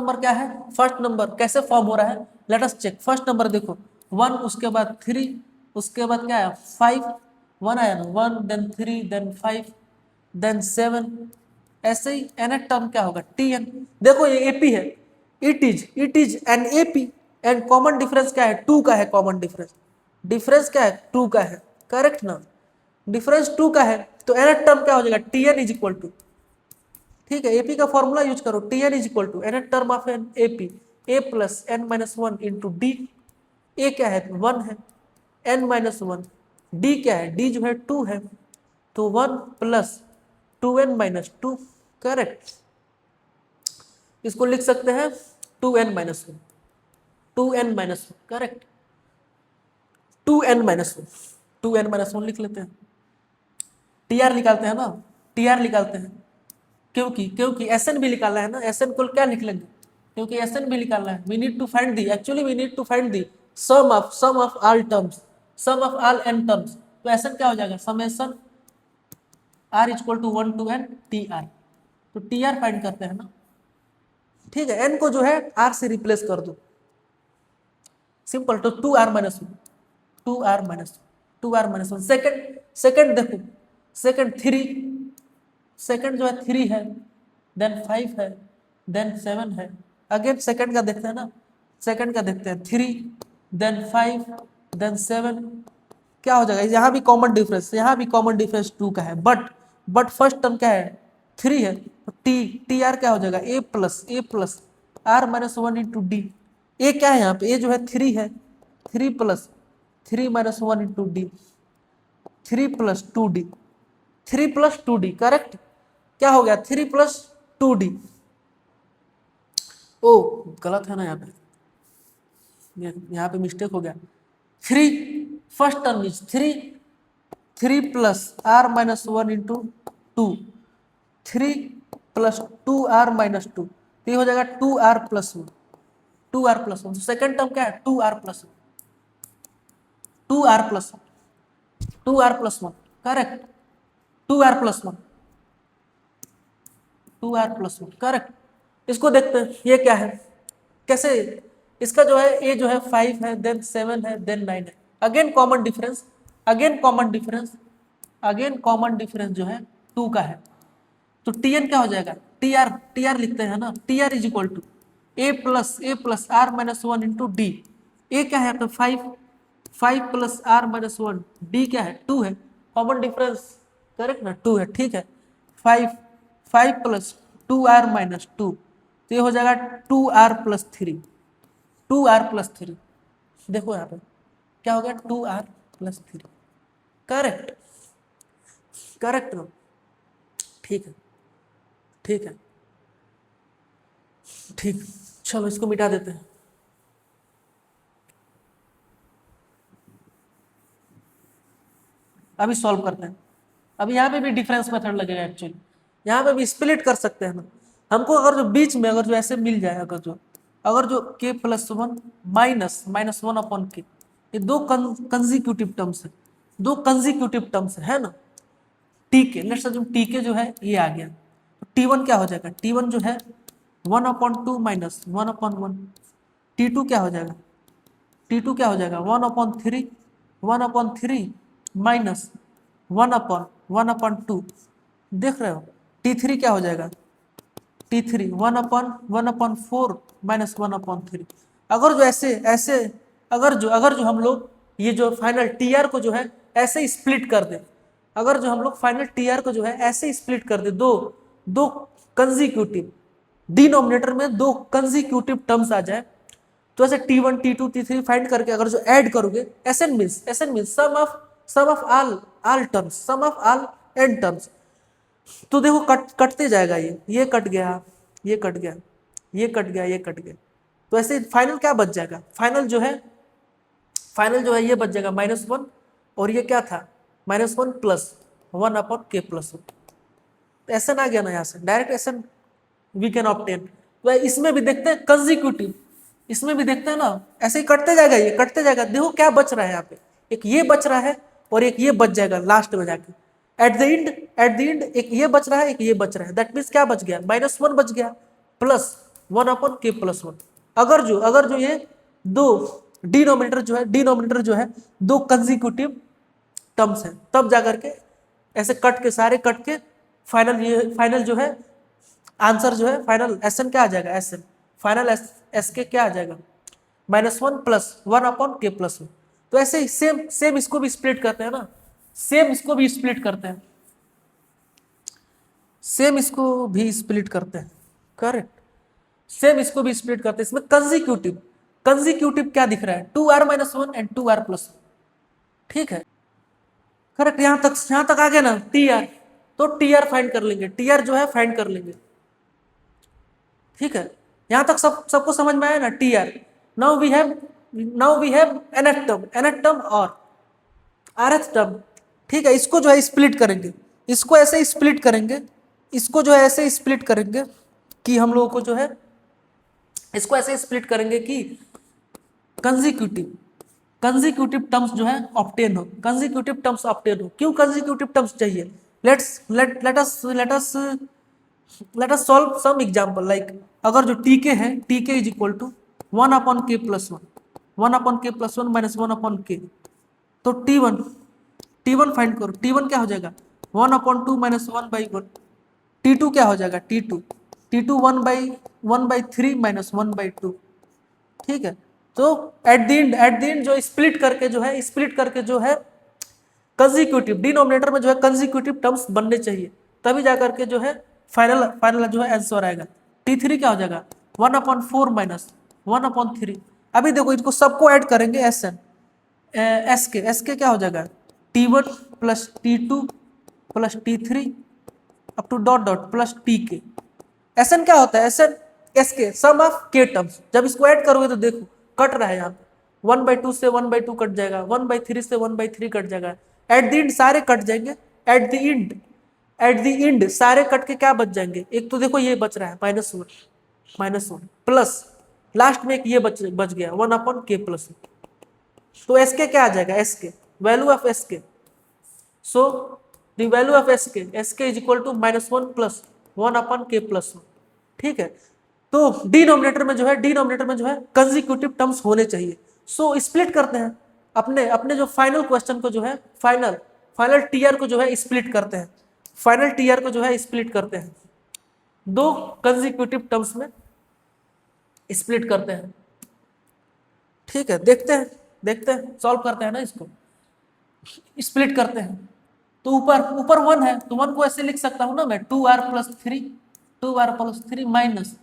नंबर कैसे फॉर्म हो रहा है, let us check. First number देखो 1, उसके बाद 3, उसके बाद क्या है 5, 1 आया ना, 1 देन 3 देन 5 देन 7, ऐसे ही nth टर्म क्या होगा tn। देखो ये AP है, it is an AP and common difference क्या है 2 का है, कॉमन डिफरेंस क्या है 2 का है, करेक्ट ना, डिफरेंस 2 का है। तो nth टर्म क्या हो जाएगा, Tn इज इक्वल टू, ठीक है, एपी का फॉर्मूला यूज करो, Tn is equal to nth term of an AP a plus n minus one into d. A क्या है, 1 है, n माइनस वन, डी क्या है, डी जो है 2 है, तो 1 प्लस 2n माइनस 2, करेक्ट। इसको लिख सकते हैं 2n minus one, 2n minus one, correct, 2n minus one, 2n minus one लिख लेते हैं। टीआर निकालते हैं ना, टीआर निकालते हैं, क्योंकि एसएन भी निकालना है ना, एसएन को क्या लिख लेंगे, क्योंकि एसएन भी निकालना है, we need to find the, actually we need to find the sum of all terms, sum of all N terms. तो एसएन क्या हो जाएगा, summation R equal to 1 to n T R. तो टी आर फाइंड करते हैं ना, ठीक है, एन को जो है आर से रिप्लेस कर दो, सिंपल। तो 2r minus one, 2r minus 2r minus one. Second देखो, सेकेंड 3, सेकेंड जो है 3 है, देन 5 है, देन 7 है। अगेन सेकेंड का देखते हैं ना, सेकेंड का देखते हैं 3, देन 5, देन 7, क्या हो जाएगा, यहाँ भी कॉमन डिफरेंस, यहाँ भी कॉमन डिफरेंस 2 का है, बट फर्स्ट टर्म क्या है, 3 है, तो टी आर क्या हो जाएगा, a plus are minus one into d. A क्या है यहाँ पे, ए जो है 3 है, 3 plus 3 minus one into D, 3 plus 2d, 3 plus 2d, correct. क्या हो गया, 3 प्लस 2d, ओ गलत है ना यहाँ पे मिस्टेक हो गया। 3 first term is 3 plus are minus one into 2, 3 plus 2r minus 2, तो ये हो जाएगा 2r plus one, 2r plus one. Second term क्या है, 2r plus one, 2r plus one, 2r plus one, correct, 2r plus one, 2r plus one, correct. इसको देखते हैं, ये क्या है, कैसे, इसका जो है ए जो है 5 है, देन 7 है, देन 9 है। Again common difference, again common difference जो है 2 का है। तो Tn क्या हो जाएगा, टीआर लिखते हैं ना, TR is equal to a plus are minus one into d. A क्या है, तो 5 plus are minus one, d क्या है, 2 है, कॉमन डिफरेंस, करेक्ट ना, 2 है, ठीक है। 5 प्लस 2r माइनस 2, तो ये हो जाएगा 2r प्लस 3, 2r प्लस 3। देखो यहाँ पे क्या हो गया, 2r प्लस 3, करेक्ट, करेक्ट ना, ठीक है, ठीक है, ठीक, चलो इसको मिटा देते हैं। अभी सॉल्व करते हैं। अभी यहाँ पे भी डिफरेंस मेथड लगेगा, एक्चुअली यहाँ पे भी स्प्लिट कर सकते हैं ना हमको, अगर जो बीच में अगर जो ऐसे मिल जाए, अगर जो k plus one minus one upon के, ये दो कंजिक्यूटिव टर्म्स है, दो कंजिक्यूटिव टर्म्स है ना, टी के, लेट्स अज्यूम टी के जो है ये आ गया, तो T1 क्या हो जाएगा, T1 जो है 1/2 माइनस 1/1, T2 क्या हो जाएगा, T2 क्या हो जाएगा 1/3 माइनस 1/2, देख रहे हो। T3 क्या हो जाएगा, T3 1/4 माइनस 1/3। अगर जो ऐसे अगर जो हम लोग ये जो फाइनल टीआर को जो है ऐसे स्प्लिट कर दे, अगर जो हम लोग फाइनल टीआर को जो है ऐसे स्प्लिट कर दे, दो कंजिक्यूटिव, डिनोमिनेटर में दो कंजिक्यूटिव टर्म्स आ जाए, तो ऐसे T1 T2 T3 फाइंड करके अगर जो ऐड करोगे, SN means sum of all terms, sum of all N terms. तो देखो कटते जाएगा, ये कट गया, ये कट गया, ये कट गया, ये कट गया, तो ऐसे फाइनल क्या बच जाएगा, फाइनल जो है ये बच जाएगा -1, और ये क्या था -1 प्लस 1/k प्लस 1। तो एसएन आ गया ना, यहाँ से direct SN we can obtain. तो इसमें भी देखते हैं कंजिक्यूटिव, इसमें भी देखते हैं ना, ऐसे ही कटते जाएगा, ये कटते जाएगा। देखो क्या बच रहा है यहाँ पे, एक ये बच रहा है और एक ये बच जाएगा लास्ट में जाके, एट द एंड एक ये बच रहा है, एक ये बच रहा है, दैट मीन्स क्या बच गया, -1 बच गया प्लस 1/k प्लस 1। अगर जो ये दो डिनोमिनेटर जो है दो कंजिक्यूटिव टर्म्स है, तब जाकर के ऐसे सारे कट के फाइनल जो है आंसर जो है फाइनल एसएन क्या आ जाएगा, एसएन फाइनल एस के क्या आ जाएगा, -1 प्लस 1/k प्लस 1। तो ऐसे ही सेम इसको भी स्प्लिट करते हैं ना, सेम इसको भी स्प्लिट करते हैं, सेम इसको भी स्प्लिट करते हैं, करेक्ट, सेम इसको भी स्प्लिट करते हैं। इसमें कंजिक्यूटिव, कंजिक्यूटिव क्या दिख रहा है, 2r-1 एंड 2r+1, ठीक है, करेक्ट। यहां तक आ गया ना टी आर, तो टी आर फाइंड कर लेंगे, टी आर जो है फाइंड कर लेंगे, ठीक है। यहां तक सबको समझ में आया ना T R. Now we have nth term और rth टर्म, ठीक है। इसको जो है स्प्लिट करेंगे, इसको ऐसे स्प्लिट करेंगे, इसको जो है ऐसे स्प्लिट करेंगे कि हम लोगों को जो है इसको ऐसे स्प्लिट करेंगे कि कंजिक्यूटिव कंजिक्यूटिव टर्म्स जो है ऑब्टेन हो, कंजिक्यूटिव टर्म्स ऑब्टेन हो। क्यों कंजिक्यूटिव टर्म्स चाहिए, let us solve some example. Like अगर जो टी के है, टी के is equal to 1/k+1, 1/k+1 minus 1/k, तो टी वन फाइंड करो, टी वन क्या हो जाएगा 1/2 माइनस 1/1, टी टू क्या हो जाएगा टी टू 1/3 माइनस 1/2, ठीक है। तो एट द एंड जो स्प्लिट करके जो है कंजिक्यूटिव डिनोमिनेटर में जो है कंजिक्यूटिव टर्म्स बनने चाहिए, तभी जाकर के जो है फाइनल जो है आंसर आएगा। टी3 क्या हो जाएगा 1/4 माइनस 1/3। अभी देखो इसको सबको ऐड करेंगे एस के क्या हो जाएगा टी1 प्लस टी2 प्लस टी3 up to dot dot plus t k. S n क्या होता है, एस के सम ऑफ के टर्म्स। जब इसको ऐड करोगे तो देखो कट रहा है, यहाँ पे 1/2 से 1/2 कट जाएगा, 1/3 से 1/3 कट जाएगा, एट द एंड सारे कट जाएंगे, एट द एंड सारे कट के क्या बच जाएंगे, एक तो देखो ये बच रहा है -1 प्लस लास्ट में एक ये बच गया 1/k+1। तो एस के क्या आ जाएगा, एस के value of s k, so the value of s k is equal to -1 plus 1/k+1, ठीक है। तो डिनोमिनेटर में जो है कंजिक्यूटिव टर्म्स होने चाहिए। सो स्प्लिट करते हैं अपने जो फाइनल क्वेश्चन को जो है फाइनल टीआर को जो है स्प्लिट करते हैं, फाइनल टीआर को जो है स्प्लिट करते हैं, दो कंजिक्यूटिव टर्म्स में स्प्लिट करते हैं, ठीक है। देखते हैं सॉल्व करते हैं ना, इसको स्प्लिट करते हैं। तो ऊपर 1 है तो 1 को ऐसे लिख सकता हूं ना मैं 2r+3 माइनस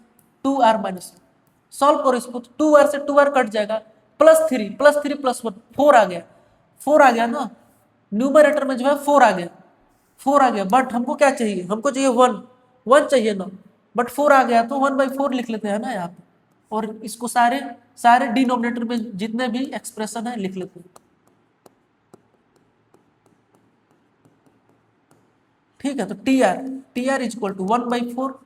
2r-1। सॉल्व करो इसको, 2r से 2r कट जाएगा, +3 +1 4 आ गया ना, न्यूमरेटर में जो है 4 आ गया, बट हमको क्या चाहिए, हमको चाहिए 1 चाहिए ना, बट 4 आ गया तो 1/4 लिख लेते हैं ना यहाँ पे, और इसको सारे डिनोमिनेटर में जितने भी एक्सप्रेशन है लिख लेते हैं, ठीक है। तो T R is equal to 1/4,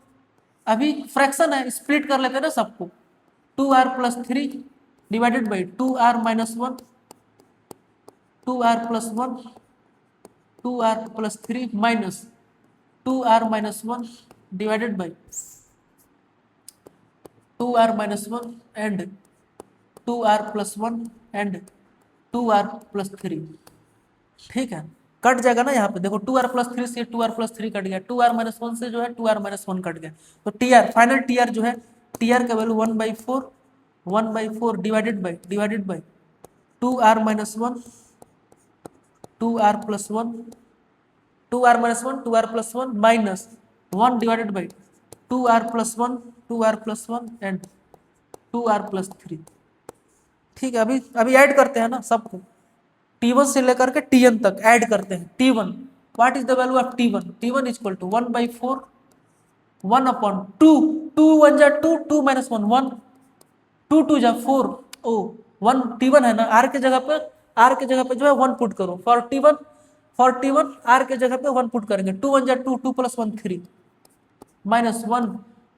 अभी फ्रैक्शन है स्प्लिट कर लेते हैं ना सबको, 2r+3 divided by 2r-1 2r+1 2r+3 minus 2r-1 divided by 2r-1 and 2r+1 and 2r+3, ठीक है। कट जाएगा ना यहाँ पे देखो 2r+3 से 2r+3 कट गया, 2r-1 से जो है 2r-1 कट गया, तो टीआर फाइनल टीआर जो है टीआर का value 1/4 divided by 2r-1 2r+1 minus 1 divided by 2r+1 and 2r+3, ठीक है। अभी ऐड करते हैं ना सबको, T1 से लेकर के Tn तक ऐड करते हैं। T1 what is the value of T1 is equal to 1/4 1/2 2 1 जा 2 2 - 1 1 2 2 जा 4 ओ 1 T1 है ना, r के जगह पे जो है 1 पुट करो, फॉर T1 r के जगह पे 1 पुट करेंगे, 2 1 जा 2 2 + 1 3 -1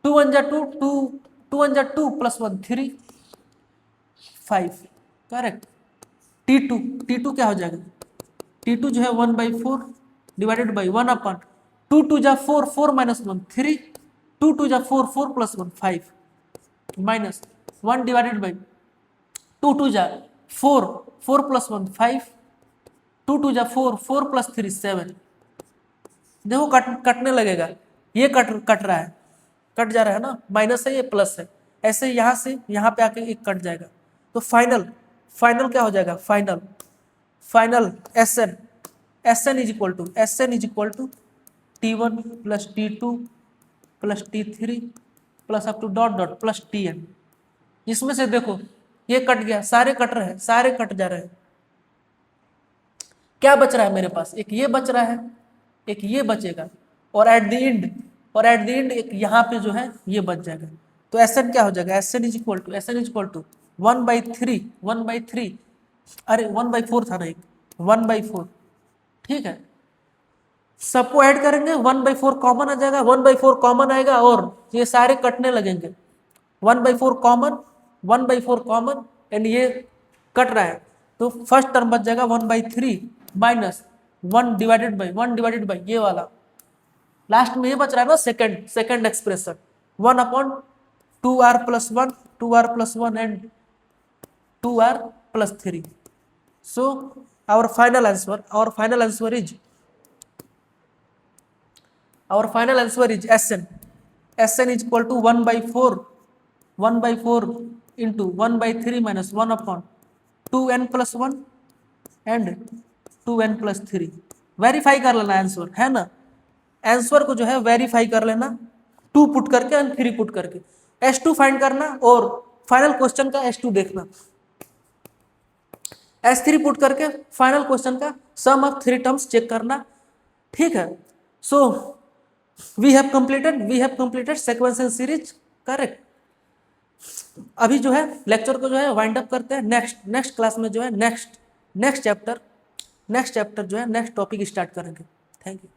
2 1 जा 2 2 2 1 जा 2 + 1 3 5, करेक्ट। T2 क्या हो जाएगा, T2 जो है 1/4 डिवाइडेड बाई 1/2 2 जा 4 4 - 1 3 2 2 जा 4 4 + 1 5 माइनस 1 डिवाइडेड बाई 2 2 जा 4 4 + 1 5 2 2 जा 4 4 + 3 7। देखो कटने लगेगा, ये कट रहा है, कट जा रहा है ना, माइनस है ये प्लस है, ऐसे यहाँ से यहाँ पे आके एक कट जाएगा, तो फाइनल क्या हो जाएगा, final S N is equal to T1 plus T2 plus T3 plus up to dot dot plus Tn। इसमें से देखो ये कट गया, सारे कट रहे हैं, सारे कट जा रहे हैं। क्या बच रहा है मेरे पास? एक ये बच रहा है, एक ये बचेगा, और एट द एंड एक यहाँ पे जो है ये बच जाएगा। तो Sn क्या हो जाएगा? Sn इज इक्वल टू 1/3, अरे 1/4 था ना, एक 1/4, ठीक है। सबको ऐड करेंगे, 1/4 कॉमन आ जाएगा, 1/4 कॉमन आएगा और ये सारे कटने लगेंगे। 1/4 कॉमन, 1/4 कॉमन, एंड ये कट रहा है, तो फर्स्ट टर्म बच जाएगा 1/3 माइनस 1/1 ये वाला। लास्ट में ये बच रहा है ना, second expression 1/2r+1, 2r+1 and 2r+3। So our final answer is Sn is equal to 1/4 into 1/3 minus 1/2n+1 and 2n+3। Verify कर लेना आंसर, है ना? आंसर को जो है वेरीफाई कर लेना, 2 पुट करके एंड 3 पुट करके। S2 फाइंड करना और फाइनल क्वेश्चन का S2 देखना। S3 पुट करके फाइनल क्वेश्चन का सम ऑफ 3 टर्म्स चेक करना, ठीक है। So we have completed sequential series, correct. अभी जो है लेक्चर को जो है वाइंड अप करते हैं। नेक्स्ट क्लास में जो है नेक्स्ट चैप्टर जो है नेक्स्ट टॉपिक स्टार्ट करेंगे। Thank you.